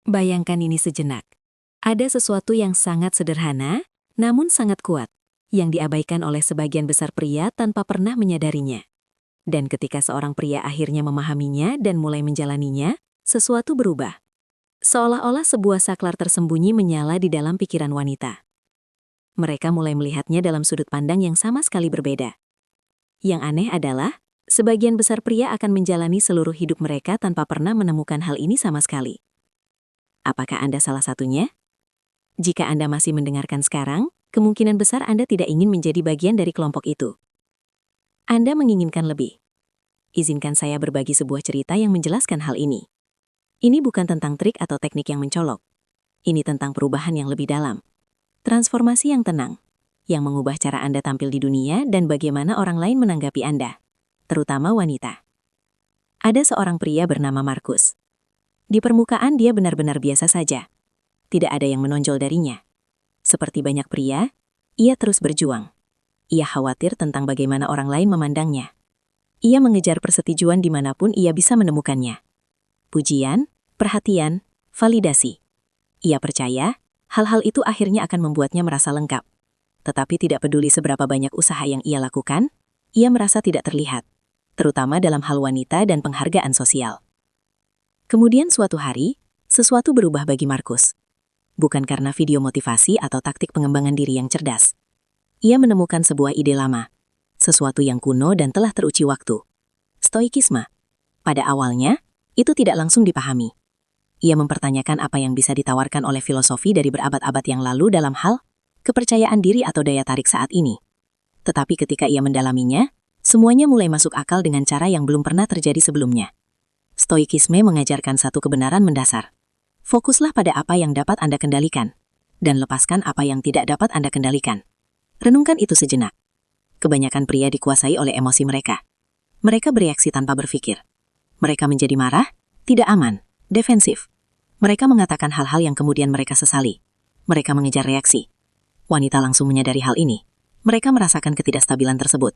Bayangkan ini sejenak. Ada sesuatu yang sangat sederhana, namun sangat kuat, yang diabaikan oleh sebagian besar pria tanpa pernah menyadarinya. Dan ketika seorang pria akhirnya memahaminya dan mulai menjalaninya, sesuatu berubah. Seolah-olah sebuah saklar tersembunyi menyala di dalam pikiran wanita. Mereka mulai melihatnya dalam sudut pandang yang sama sekali berbeda. Yang aneh adalah, sebagian besar pria akan menjalani seluruh hidup mereka tanpa pernah menemukan hal ini sama sekali. Apakah Anda salah satunya? Jika Anda masih mendengarkan sekarang, kemungkinan besar Anda tidak ingin menjadi bagian dari kelompok itu. Anda menginginkan lebih. Izinkan saya berbagi sebuah cerita yang menjelaskan hal ini. Ini bukan tentang trik atau teknik yang mencolok. Ini tentang perubahan yang lebih dalam. Transformasi yang tenang, yang mengubah cara Anda tampil di dunia dan bagaimana orang lain menanggapi Anda, terutama wanita. Ada seorang pria bernama Markus. Di permukaan dia benar-benar biasa saja. Tidak ada yang menonjol darinya. Seperti banyak pria, ia terus berjuang. Ia khawatir tentang bagaimana orang lain memandangnya. Ia mengejar persetujuan dimanapun ia bisa menemukannya. Pujian, perhatian, validasi. Ia percaya, hal-hal itu akhirnya akan membuatnya merasa lengkap. Tetapi tidak peduli seberapa banyak usaha yang ia lakukan, ia merasa tidak terlihat, terutama dalam hal wanita dan penghargaan sosial. Kemudian suatu hari, sesuatu berubah bagi Markus. Bukan karena video motivasi atau taktik pengembangan diri yang cerdas. Ia menemukan sebuah ide lama, sesuatu yang kuno dan telah teruji waktu. Stoikisme. Pada awalnya, itu tidak langsung dipahami. Ia mempertanyakan apa yang bisa ditawarkan oleh filosofi dari berabad-abad yang lalu dalam hal kepercayaan diri atau daya tarik saat ini. Tetapi ketika ia mendalaminya, semuanya mulai masuk akal dengan cara yang belum pernah terjadi sebelumnya. Stoikisme mengajarkan satu kebenaran mendasar. Fokuslah pada apa yang dapat Anda kendalikan, dan lepaskan apa yang tidak dapat Anda kendalikan. Renungkan itu sejenak. Kebanyakan pria dikuasai oleh emosi mereka. Mereka bereaksi tanpa berpikir. Mereka menjadi marah, tidak aman, defensif. Mereka mengatakan hal-hal yang kemudian mereka sesali. Mereka mengejar reaksi. Wanita langsung menyadari hal ini. Mereka merasakan ketidakstabilan tersebut.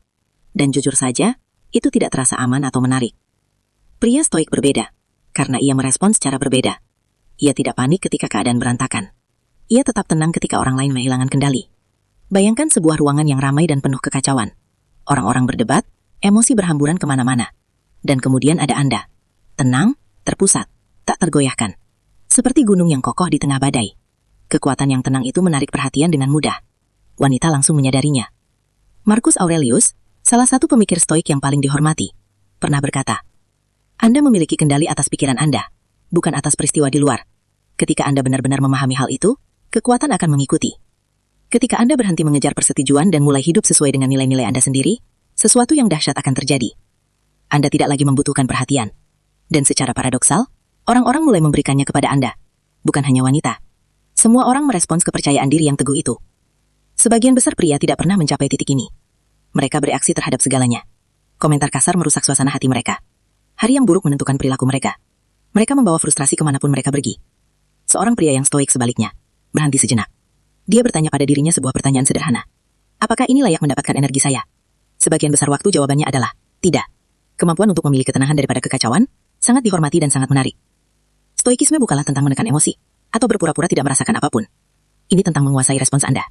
Dan jujur saja, itu tidak terasa aman atau menarik. Pria stoik berbeda, karena ia merespons secara berbeda. Ia tidak panik ketika keadaan berantakan. Ia tetap tenang ketika orang lain kehilangan kendali. Bayangkan sebuah ruangan yang ramai dan penuh kekacauan. Orang-orang berdebat, emosi berhamburan kemana-mana. Dan kemudian ada Anda. Tenang, terpusat, tak tergoyahkan. Seperti gunung yang kokoh di tengah badai. Kekuatan yang tenang itu menarik perhatian dengan mudah. Wanita langsung menyadarinya. Marcus Aurelius, salah satu pemikir stoik yang paling dihormati, pernah berkata, Anda memiliki kendali atas pikiran Anda, bukan atas peristiwa di luar. Ketika Anda benar-benar memahami hal itu, kekuatan akan mengikuti. Ketika Anda berhenti mengejar persetujuan dan mulai hidup sesuai dengan nilai-nilai Anda sendiri, sesuatu yang dahsyat akan terjadi. Anda tidak lagi membutuhkan perhatian. Dan secara paradoksal, orang-orang mulai memberikannya kepada Anda. Bukan hanya wanita. Semua orang merespons kepercayaan diri yang teguh itu. Sebagian besar pria tidak pernah mencapai titik ini. Mereka bereaksi terhadap segalanya. Komentar kasar merusak suasana hati mereka. Hari yang buruk menentukan perilaku mereka. Mereka membawa frustrasi kemanapun mereka pergi. Seorang pria yang stoik sebaliknya, berhenti sejenak. Dia bertanya pada dirinya sebuah pertanyaan sederhana. Apakah ini layak mendapatkan energi saya? Sebagian besar waktu jawabannya adalah, tidak. Kemampuan untuk memilih ketenangan daripada kekacauan, sangat dihormati dan sangat menarik. Stoikisme bukanlah tentang menekan emosi, atau berpura-pura tidak merasakan apapun. Ini tentang menguasai respons Anda.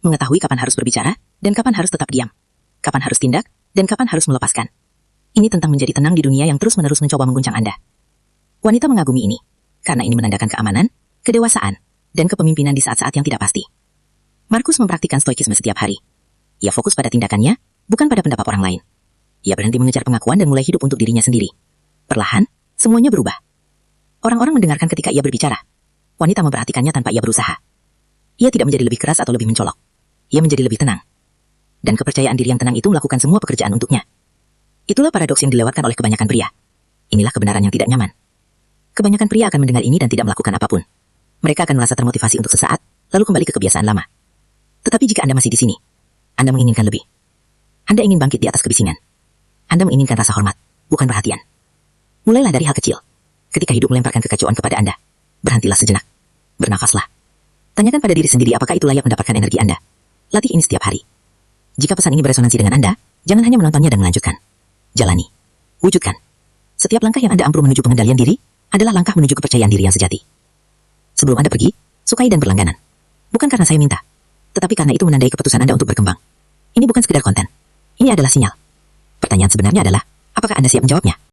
Mengetahui kapan harus berbicara, dan kapan harus tetap diam. Kapan harus tindak, dan kapan harus melepaskan. Ini tentang menjadi tenang di dunia yang terus-menerus mencoba mengguncang Anda. Wanita mengagumi ini, karena ini menandakan keamanan, kedewasaan, dan kepemimpinan di saat-saat yang tidak pasti. Markus mempraktikkan stoikisme setiap hari. Ia fokus pada tindakannya, bukan pada pendapat orang lain. Ia berhenti mengejar pengakuan dan mulai hidup untuk dirinya sendiri. Perlahan, semuanya berubah. Orang-orang mendengarkan ketika ia berbicara. Wanita memperhatikannya tanpa ia berusaha. Ia tidak menjadi lebih keras atau lebih mencolok. Ia menjadi lebih tenang. Dan kepercayaan diri yang tenang itu melakukan semua pekerjaan untuknya. Itulah paradoks yang dilewatkan oleh kebanyakan pria. Inilah kebenaran yang tidak nyaman. Kebanyakan pria akan mendengar ini dan tidak melakukan apapun. Mereka akan merasa termotivasi untuk sesaat, lalu kembali ke kebiasaan lama. Tetapi jika Anda masih di sini, Anda menginginkan lebih. Anda ingin bangkit di atas kebisingan. Anda menginginkan rasa hormat, bukan perhatian. Mulailah dari hal kecil. Ketika hidup melemparkan kekacauan kepada Anda, berhentilah sejenak. Bernafaslah. Tanyakan pada diri sendiri apakah itu layak mendapatkan energi Anda. Latih ini setiap hari. Jika pesan ini beresonansi dengan Anda, jangan hanya menontonnya dan melanjutkan. Jalani. Wujudkan. Setiap langkah yang Anda ampuh menuju pengendalian diri, adalah langkah menuju kepercayaan diri yang sejati. Sebelum Anda pergi, sukai dan berlangganan. Bukan karena saya minta, tetapi karena itu menandai keputusan Anda untuk berkembang. Ini bukan sekedar konten. Ini adalah sinyal. Pertanyaan sebenarnya adalah, apakah Anda siap menjawabnya?